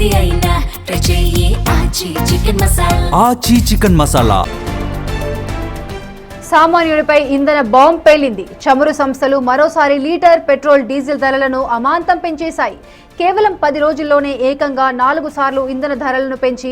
ఏది అయినా ట్రై చెయ్యి ఆచి చికెన్ మసాలా. ఆచి చికెన్ మసాలా. సామాన్యుడిపై ఇంధన బాంబ్ పేలింది. చమురు సంస్థలు మరోసారి లీటర్ పెట్రోల్ డీజిల్ ధరలను అమాంతం పెంచేశాయి. కేవలం 10 రోజుల్లోనే ఏకంగా 4 సార్లు ఇంధన ధరలను పెంచి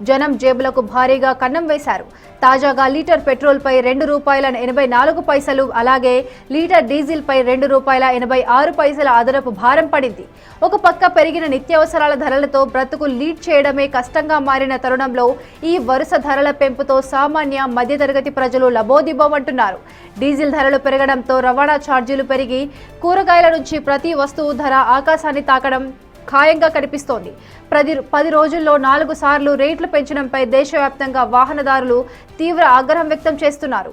జనం జేబులకు భారీగా కన్నం వేశారు. తాజాగా లీటర్ పెట్రోల్పై ₹2.84, అలాగే లీటర్ డీజిల్పై ₹2.86 అదనపు భారం పడింది. ఒక పక్క పెరిగిన నిత్యావసరాల ధరలతో బ్రతుకు లీడ్ చేయడమే కష్టంగా మారిన తరుణంలో ఈ వరుస ధరల పెంపుతో సామాన్య మధ్యతరగతి ప్రజలు లబోదిబోమంటున్నారు. డీజిల్ ధరలు పెరగడంతో రవాణా ఛార్జీలు పెరిగి కూరగాయల నుంచి ప్రతి వస్తువు ధర ఆకాశాన్ని తాకడం ఖాయంగా కనిపిస్తోంది. 10 రోజుల్లో 4 సార్లు రేట్లు పెంచడంపై దేశవ్యాప్తంగా వాహనదారులు తీవ్ర ఆగ్రహం వ్యక్తం చేస్తున్నారు.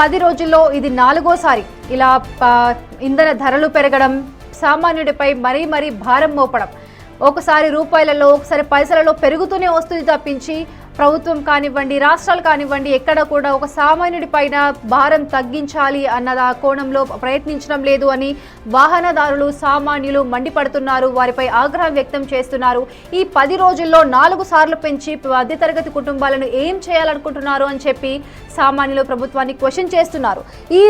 పది రోజుల్లో ఇది 4వసారి ఇలా ఇంధన ధరలు పెరగడం, సామాన్యుడిపై మరీ భారం మోపడం. ఒకసారి రూపాయలలో, ఒకసారి పైసలలో పెరుగుతూనే వస్తుంది తప్పించి ప్రభుత్వం కానివ్వండి, రాష్ట్రాలు కానివ్వండి, ఎక్కడ కూడా ఒక సామాన్యుడి పైన భారం తగ్గించాలి అన్న కోణంలో ప్రయత్నించడం లేదు అని వాహనదారులు, సామాన్యులు మండిపడుతున్నారు. వారిపై ఆగ్రహం వ్యక్తం చేస్తున్నారు. ఈ 10 రోజుల్లో 4 సార్లు పెంచి మధ్యతరగతి కుటుంబాలను ఏం చేయాలనుకుంటున్నారు అని చెప్పి సామాన్యులు ప్రభుత్వాన్ని క్వశ్చన్ చేస్తున్నారు. ఈ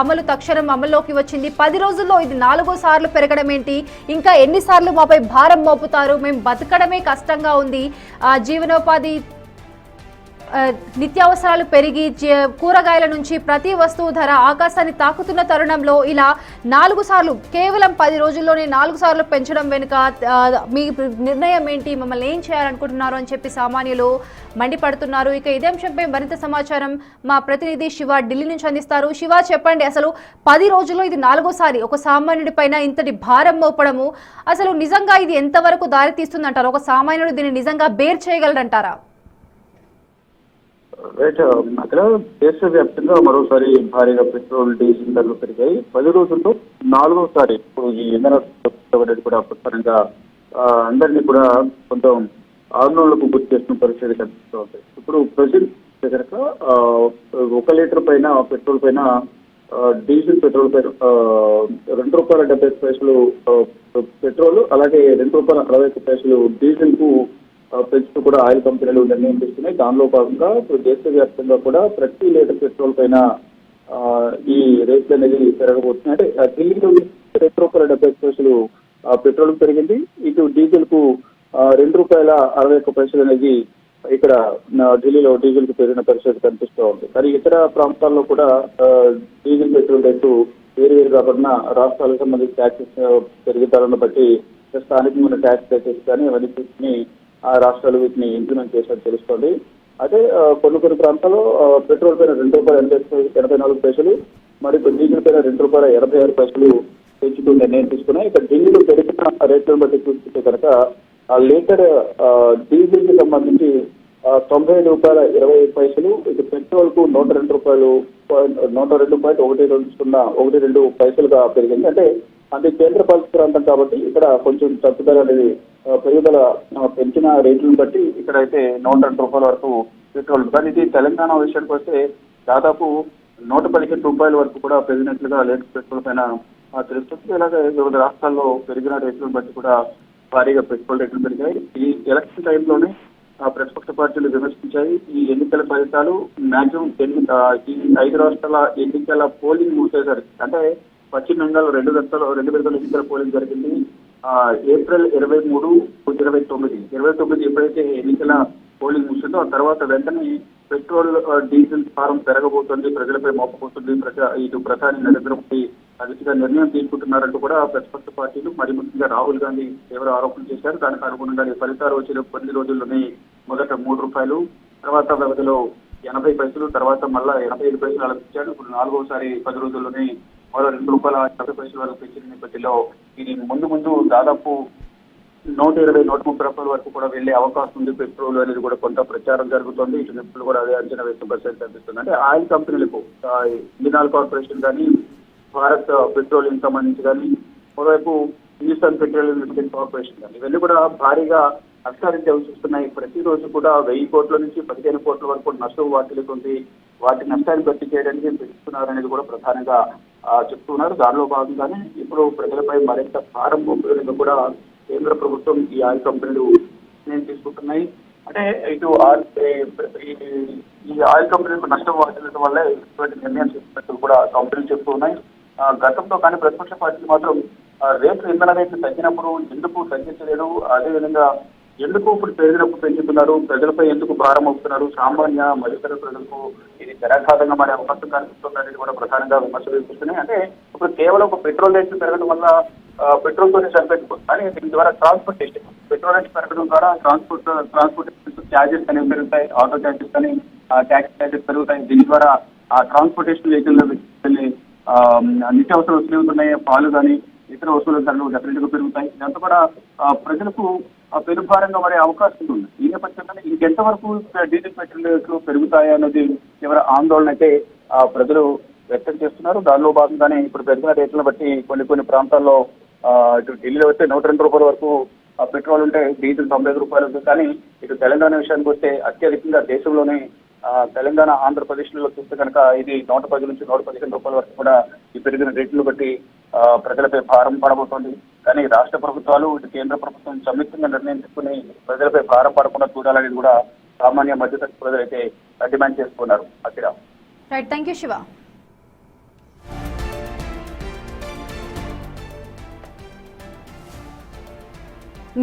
అమలు తక్షణం అమల్లోకి వచ్చింది. 10 రోజుల్లో ఇది 4 సార్లు పెరగడం ఏంటి? ఇంకా ఎన్నిసార్లు మాపై భారం మోపుతారు? మేము బతకడమే కష్టంగా ఉంది. జీవనోపాధి, నిత్యావసరాలు పెరిగి కూరగాయల నుంచి ప్రతి వస్తువు ధర ఆకాశాన్ని తాకుతున్న తరుణంలో ఇలా 4 సార్లు, కేవలం 10 రోజుల్లోనే 4 సార్లు పెంచడం వెనుక మీ నిర్ణయం ఏంటి? మమ్మల్ని ఏం చేయాలనుకుంటున్నారు అని చెప్పి సామాన్యులు మండిపడుతున్నారు. ఇక ఇదే అంశంపై మరింత సమాచారం మా ప్రతినిధి శివ ఢిల్లీ నుంచి అందిస్తారు. శివ, చెప్పండి, అసలు 10 రోజుల్లో ఇది 4వసారి ఒక సామాన్యుడి పైన ఇంతటి భారం మోపడము, అసలు నిజంగా ఇది ఎంతవరకు దారి తీస్తుందంటారు? ఒక సామాన్యుడు దీన్ని నిజంగా బేర్ చేయగలడంటారా? రైట్, అక్కడ దేశవ్యాప్తంగా మరోసారి భారీగా పెట్రోల్, డీజిల్ ధరలు పెరిగాయి. 10 రోజుల్లో 4వసారి ఇప్పుడు ఈ ఇంధన కూడా ప్రధానంగా అందరినీ కూడా కొంచెం ఆందోళనకు గురి చేస్తున్న పరిస్థితి కనిపిస్తూ ఉంది. ఇప్పుడు ప్రజెంట్ కనుక 1 లీటర్ పైన పెట్రోల్ పైన, డీజిల్ పెట్రోల్ పైన ₹2.70 పెట్రోల్, అలాగే ₹2.61 డీజిల్ కు పెంచుతూ కూడా ఆయిల్ కంపెనీలు నిర్ణయం తీసుకున్నాయి. దానిలో భాగంగా ఇప్పుడు దేశవ్యాప్తంగా కూడా ప్రతి లీటర్ పెట్రోల్ పైన ఈ రేట్లు అనేది పెరగబోతున్నాయి. అంటే ఢిల్లీలో ₹2.70 పెట్రోల్ పెరిగింది. ఇటు డీజిల్ కు ₹2.61 అనేది ఇక్కడ ఢిల్లీలో డీజిల్ కు పెరిగిన పరిస్థితి కనిపిస్తూ ఉంది. కానీ ఇతర ప్రాంతాల్లో కూడా డీజిల్ పెట్రోల్ రేటు వేరు కాకుండా రాష్ట్రాలకు సంబంధించి ట్యాక్సెస్ పెరుగుదలను బట్టి స్థానికంగా ట్యాక్స్ ప్యాకేజ్ కానీ అవన్నీ తీసుకుని ఆ రాష్ట్రాలు వీటిని ఇంప్లిమెంట్ చేసినట్టు తెలుస్తోంది. అదే కొన్ని ప్రాంతాల్లో పెట్రోల్ పైన ₹2.84, మరి డీజిల్ పైన ₹2.86 పెంచుతూ నిర్ణయం తీసుకున్నాయి. ఇక ఢిల్లీలో పెరిగిన రేట్లను బట్టి చూస్తుంటే కనుక ఆ లీటర్ డీజిల్ కి సంబంధించి ₹90.25, ఇక పెట్రోల్ కు ₹102.12 పెరిగింది. అంటే అది కేంద్ర పాలిత ప్రాంతం కాబట్టి ఇక్కడ కొంచెం తగ్గుదల అనేది పెరుగుదల పెంచిన రేట్లను బట్టి ఇక్కడైతే ₹102 వరకు పెట్రోల్. కానీ ఇది తెలంగాణ విషయానికి వస్తే దాదాపు ₹115 వరకు కూడా పెరిగినట్లుగా లీటర్ పెట్రోల్ పైన తెలుస్తుంది. ఇలాగే వివిధ రాష్ట్రాల్లో పెరిగిన రేట్లను బట్టి కూడా భారీగా పెట్రోల్ రేట్లు పెరిగాయి. ఈ ఎలక్షన్ టైంలోనే ప్రతిపక్ష పార్టీలు విమర్శించాయి. ఈ ఎన్నికల ఫలితాలు మాక్సిమం ఈ 5 రాష్ట్రాల ఎన్నికల పోలింగ్ మూసేసరికి, అంటే పశ్చిమ బెంగాల్ 2 విడతల ఎన్నికల పోలింగ్ జరిగింది. ఏప్రిల్ 23, 29 ఎప్పుడైతే ఎన్నికల పోలింగ్ ముగిసిందో ఆ తర్వాత వెంటనే పెట్రోల్, డీజిల్ భారం పెరగబోతుంది, ప్రజలపై మోపబోతుంది, ఇటు ప్రధాని నరేంద్ర మోదీ అదిగా నిర్ణయం తీసుకుంటున్నారంటూ కూడా ప్రతిపక్ష పార్టీలు, మరి ముఖ్యంగా రాహుల్ గాంధీ తీవ్ర ఆరోపణలు చేశారు. దానికి అనుగుణంగా ఫలితాలు వచ్చిన 10 రోజుల్లోనే మొదట ₹3, తర్వాత వ్యవధిలో 80 పైసలు, తర్వాత మళ్ళా 85 పైసలు అలా పెంచారు. ఇప్పుడు 4వసారి 10 రోజుల్లోనే మరో ₹2.50 వరకు పెంచిన నేపథ్యంలో ఇది ముందు దాదాపు ₹120-130 వరకు కూడా వెళ్లే అవకాశం ఉంది. పెట్రోల్ అనేది కూడా కొంత ప్రచారం జరుగుతుంది. ఇటు నిపుణులు కూడా అదే అంచనా వేసిన పరిస్థితి కనిపిస్తుంది. అంటే ఆయిల్ కంపెనీలకు, ఇండియన్ కార్పొరేషన్ కానీ, భారత్ పెట్రోలియం సంబంధించి కానీ, మరోవైపు హిందుస్థాన్ పెట్రోలియం లిమిటెడ్ కార్పొరేషన్ కానీ, ఇవన్నీ కూడా భారీగా నష్టాలు చూస్తున్నాయి. ప్రతిరోజు కూడా 1000 కోట్ల నుంచి 15 కోట్ల వరకు నష్టం వాటిల్లుతుంది. వాటి నష్టాన్ని భర్తీ చేయడానికి పెంచుతున్నారనేది కూడా ప్రధానంగా చెప్తున్నారు. దానిలో భాగంగానే ఇప్పుడు ప్రజలపై మరింత భారం మోపేందుకు కూడా కేంద్ర ప్రభుత్వం ఈ ఆయిల్ కంపెనీలు నిర్ణయం తీసుకుంటున్నాయి. అంటే ఇటు ఈ ఆయిల్ కంపెనీలకు నష్టం వాటిల్లడం వల్ల ఇటువంటి నిర్ణయం తీసుకున్నట్టు కూడా కంపెనీలు చెప్తూ ఉన్నాయి. గతంలో కానీ ప్రతిపక్ష పార్టీలు మాత్రం రేట్లు ఇంధన రేట్లు తగ్గినప్పుడు ఎందుకు తగ్గించలేదు, అదేవిధంగా ఎందుకు ఇప్పుడు పెరిగినప్పుడు పెంచుతున్నారు, ప్రజలపై ఎందుకు భారం అవుతున్నారు, సామాన్య మధ్యతరగతి ప్రజలకు ఇది తెరాఘాతంగా మారే అవకాశం కనిపిస్తుందనేది కూడా ప్రధానంగా విమర్శలు వినిపిస్తున్నాయి. అంటే ఇప్పుడు కేవలం ఒక పెట్రోల్ రేట్లు పెరగడం వల్ల పెట్రోల్ తోనే సరిపెట్టుకోవచ్చు, కానీ దీని ద్వారా ట్రాన్స్పోర్టేషన్ పెట్రోల్ రేట్లు పెరగడం ద్వారా ట్రాన్స్పోర్టేషన్ ఛార్జెస్ అనేవి పెరుగుతాయి, ఆటో ఛార్జెస్ కానీ ట్యాక్సీ ఛార్జెస్ పెరుగుతాయి. దీని ద్వారా ఆ ట్రాన్స్పోర్టేషన్ వెహికల్లో వెళ్ళి నిత్యావసర వస్తువులు అవుతున్నాయి, పాలు కానీ ఇతర వస్తువుల ధరలు డెఫినెట్ గా పెరుగుతాయి. ఇదంతా కూడా ప్రజలకు పెనుభారంగా పడే అవకాశం ఉంది. ఈ నేపథ్యంలో ఇంకెంతవరకు డీజిల్ పెట్రోల్ రేట్లు పెరుగుతాయి అన్నది తీవ్ర ఆందోళన అయితే ప్రజలు వ్యక్తం చేస్తున్నారు. దానిలో భాగంగానే ఇప్పుడు పెరిగిన రేట్లను బట్టి కొన్ని ప్రాంతాల్లో ఇటు ఢిల్లీలో వస్తే 102 రూపాయల వరకు పెట్రోల్ ఉంటే డీజిల్ 95 రూపాయలు ఉంది. కానీ ఇటు తెలంగాణ విషయానికి వస్తే అత్యధికంగా దేశంలోనే తెలంగాణ ఆంధ్రప్రదేశ్లో చూస్తే కనుక ఇది 110 నుంచి 115 రూపాయల వరకు కూడా ఈ పెరిగిన రేట్లను బట్టి ప్రజలపై భారం పడబోతోంది. కానీ రాష్ట్ర ప్రభుత్వాలు ఇటు కేంద్ర ప్రభుత్వం సంయుక్తంగా నిర్ణయం తీసుకుని ప్రజలపై భారం పడకుండా చూడాలనేది కూడా సామాన్య మధ్యతరగతి ప్రజలైతే డిమాండ్ చేస్తున్నారు. Akhila. Right, thank you Shiva.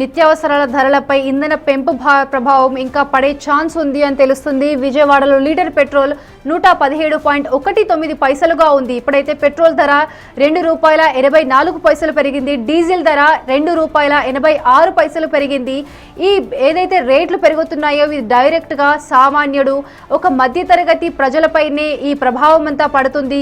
నిత్యావసరాల ధరలపై ఇంధన పెంపు ప్రభావం ఇంకా పడే ఛాన్స్ ఉంది అని తెలుస్తుంది. విజయవాడలో లీటర్ పెట్రోల్ 117.19 పైసలుగా ఉంది. ఇప్పుడైతే పెట్రోల్ ధర ₹2.84 పెరిగింది. డీజిల్ ధర ₹2.86 పెరిగింది. ఈ ఏదైతే రేట్లు పెరుగుతున్నాయో ఇవి డైరెక్ట్ గా సామాన్యుడు ఒక మధ్యతరగతి ప్రజలపైనే ఈ ప్రభావం అంతా పడుతుంది.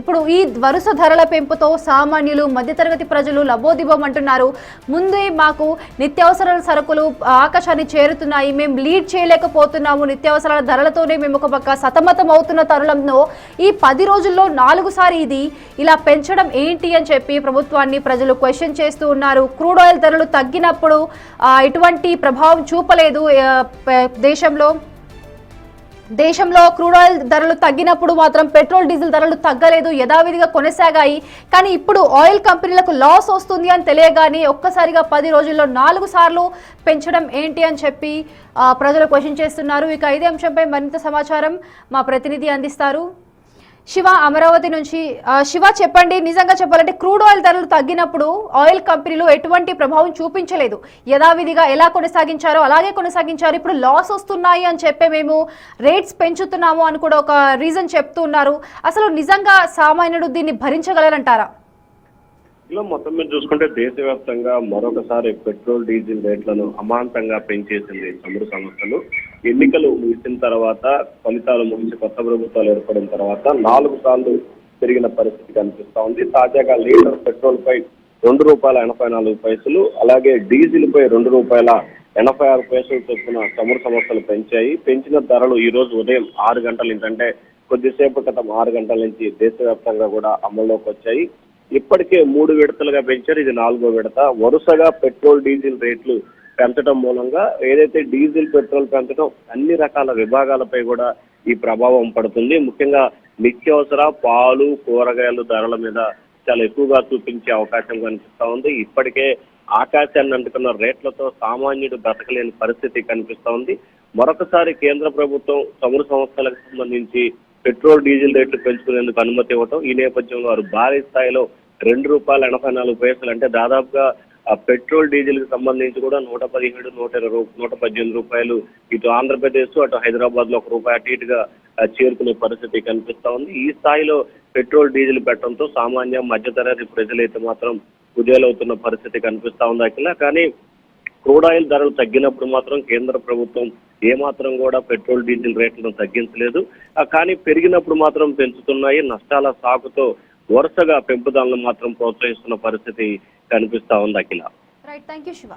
ఇప్పుడు ఈ వరుస ధరల పెంపుతో సామాన్యులు మధ్యతరగతి ప్రజలు లబోదిబం అంటున్నారు. ముందే మాకు నిత్యావసరాల సరుకులు ఆకాశాన్ని చేరుతున్నాయి, మేము లీడ్ చేయలేకపోతున్నాము, నిత్యావసరాల ధరలతోనే మేము ఒక పక్క సతమతం అవుతున్న తరుణంలో ఈ 10 రోజుల్లో 4 సార్లు ఇది ఇలా పెంచడం ఏంటి అని చెప్పి ప్రభుత్వాన్ని ప్రజలు క్వశ్చన్ చేస్తూ ఉన్నారు. క్రూడ్ ఆయిల్ ధరలు తగ్గినప్పుడు ఎటువంటి ప్రభావం చూపలేదు. దేశంలో క్రూడ్ ఆయిల్ ధరలు తగ్గినప్పుడు మాత్రం పెట్రోల్ డీజిల్ ధరలు తగ్గలేదు, యథావిధిగా కొనసాగాయి. కానీ ఇప్పుడు ఆయిల్ కంపెనీలకు లాస్ వస్తుంది అని తెలియగానే ఒక్కసారిగా 10 రోజుల్లో 4 సార్లు పెంచడం ఏంటి అని చెప్పి ప్రజలు క్వశ్చన్ చేస్తున్నారు. ఇక ఇదే అంశంపై మరింత సమాచారం మా ప్రతినిధి అందిస్తారు. శివ, అమరావతి నుంచి. శివ, చెప్పండి, నిజంగా చెప్పాలంటే క్రూడ్ ఆయిల్ ధరలు తగ్గినప్పుడు ఆయిల్ కంపెనీలు ఎటువంటి ప్రభావం చూపించలేదు, యథావిధిగా ఎలా కొనసాగించారో అలాగే కొనసాగించారు. ఇప్పుడు లాస్ వస్తున్నాయి అని చెప్పి మేము రేట్స్ పెంచుతున్నాము అని కూడా ఒక రీజన్ చెప్తున్నారు. అసలు నిజంగా సామాన్యుడు దీన్ని భరించగలరంటారా? ఇలా మొత్తం మీద చూసుకుంటే దేశవ్యాప్తంగా మరొకసారి పెట్రోల్ డీజిల్ రేట్లను అమాంతంగా పెంచేసింది చమురు సంస్థలు. ఎన్నికలు ముగిసిన తర్వాత, ఫలితాలు ముగిసి కొత్త ప్రభుత్వాలు ఏర్పడిన తర్వాత 4 సార్లు పెరిగిన పరిస్థితి కనిపిస్తా ఉంది. తాజాగా లీటర్ పెట్రోల్ పై ₹2.84, అలాగే డీజిల్ పై ₹2.86 చొప్పున చమురు సంస్థలు పెంచాయి. పెంచిన ధరలు ఈ రోజు ఉదయం 6 గంటల నుంచి, అంటే కొద్దిసేపు క్రితం 6 గంటల నుంచి దేశవ్యాప్తంగా కూడా అమల్లోకి వచ్చాయి. ఇప్పటికే 3 విడతలుగా పెంచారు, ఇది 4వ విడత. వరుసగా పెట్రోల్ డీజిల్ రేట్లు పెంచడం మూలంగా ఏదైతే డీజిల్ పెట్రోల్ పెంచడం అన్ని రకాల విభాగాలపై కూడా ఈ ప్రభావం పడుతుంది. ముఖ్యంగా నిత్యావసర పాలు, కూరగాయలు ధరల మీద చాలా ఎక్కువగా చూపించే అవకాశం కనిపిస్తా ఉంది. ఇప్పటికే ఆకాశాన్ని అంటుకున్న రేట్లతో సామాన్యుడు బ్రతకలేని పరిస్థితి కనిపిస్తా ఉంది. మరొకసారి కేంద్ర ప్రభుత్వం చమురు సంస్థలకు సంబంధించి పెట్రోల్ డీజిల్ రేట్లు పెంచుకునేందుకు అనుమతి ఇవ్వటం, ఈ నేపథ్యంలో వారు భారీ స్థాయిలో ₹2.84, అంటే దాదాపుగా పెట్రోల్ డీజిల్ కి సంబంధించి కూడా 117, 120, 118 రూపాయలు ఇటు ఆంధ్రప్రదేశ్ అటు హైదరాబాద్ లో ₹1 అటు ఇటుగా చేరుకునే పరిస్థితి కనిపిస్తా ఉంది. ఈ స్థాయిలో పెట్రోల్ డీజిల్ పెట్టడంతో సామాన్య మధ్యతరగతి ప్రజలైతే మాత్రం కుదేలవుతున్న పరిస్థితి కనిపిస్తా ఉంది అఖిల. కానీ క్రూడ్ ఆయిల్ ధరలు తగ్గినప్పుడు మాత్రం కేంద్ర ప్రభుత్వం ఏమాత్రం కూడా పెట్రోల్ డీజిల్ రేట్లను తగ్గించలేదు. కానీ పెరిగినప్పుడు మాత్రం పెంచుతున్నాయి. నష్టాల సాకుతో వరుసగా పెంపుదలను మాత్రం ప్రోత్సహిస్తున్న పరిస్థితి కనిపిస్తా ఉంది Akhila. Right, thank you Shiva.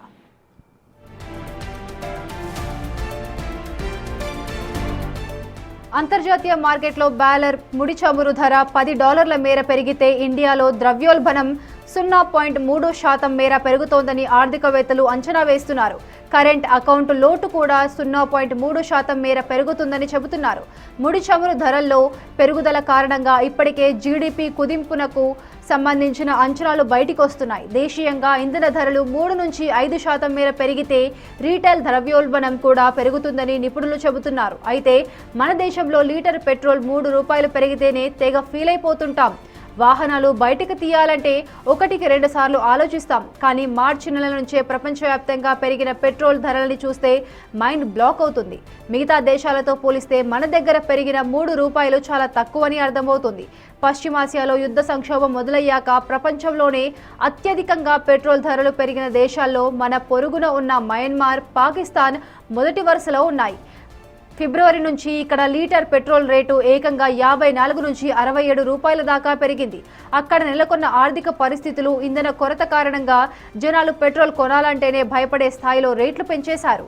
అంతర్జాతీయ మార్కెట్లో బ్యాలర్ ముడి చమురు ధర $10 మేర పెరిగితే ఇండియాలో ద్రవ్యోల్బణం 0.3% మేర పెరుగుతోందని ఆర్థికవేత్తలు అంచనా వేస్తున్నారు. కరెంట్ అకౌంట్ లోటు కూడా 0.3% మేర పెరుగుతుందని చెబుతున్నారు. ముడి చమురు ధరల్లో పెరుగుదల కారణంగా ఇప్పటికే జీడీపీ కుదింపునకు సంబంధించిన అంచనాలు బయటికి వస్తున్నాయి. దేశీయంగా ఇంధన ధరలు 3 నుంచి 5% మేర పెరిగితే రీటైల్ ద్రవ్యోల్బణం కూడా పెరుగుతుందని నిపుణులు చెబుతున్నారు. అయితే మన దేశంలో లీటర్ పెట్రోల్ 3 రూపాయలు పెరిగితేనే తెగ ఫీల్ అయిపోతుంటాం. వాహనాలు బయటకు తీయాలంటే 1-2 సార్లు ఆలోచిస్తాం. కానీ మార్చి నెల నుంచే ప్రపంచవ్యాప్తంగా పెరిగిన పెట్రోల్ ధరలని చూస్తే మైండ్ బ్లాక్ అవుతుంది. మిగతా దేశాలతో పోలిస్తే మన దగ్గర పెరిగిన 3 రూపాయలు చాలా తక్కువని అర్థమవుతుంది. పశ్చిమాసియాలో యుద్ధ సంక్షోభం మొదలయ్యాక ప్రపంచంలోనే అత్యధికంగా పెట్రోల్ ధరలు పెరిగిన దేశాల్లో మన పొరుగున ఉన్న మయన్మార్, పాకిస్తాన్ మొదటి వరుసలో ఉన్నాయి. ఫిబ్రవరి నుంచి ఇక్కడ లీటర్ పెట్రోల్ రేటు ఏకంగా 54 నుంచి 67 రూపాయల దాకా పెరిగింది. అక్కడ నెలకొన్న ఆర్థిక పరిస్థితులు, ఇంధన కొరత కారణంగా జనాలు పెట్రోల్ కొనాలంటేనే భయపడే స్థాయిలో రేట్లు పెంచేశారు.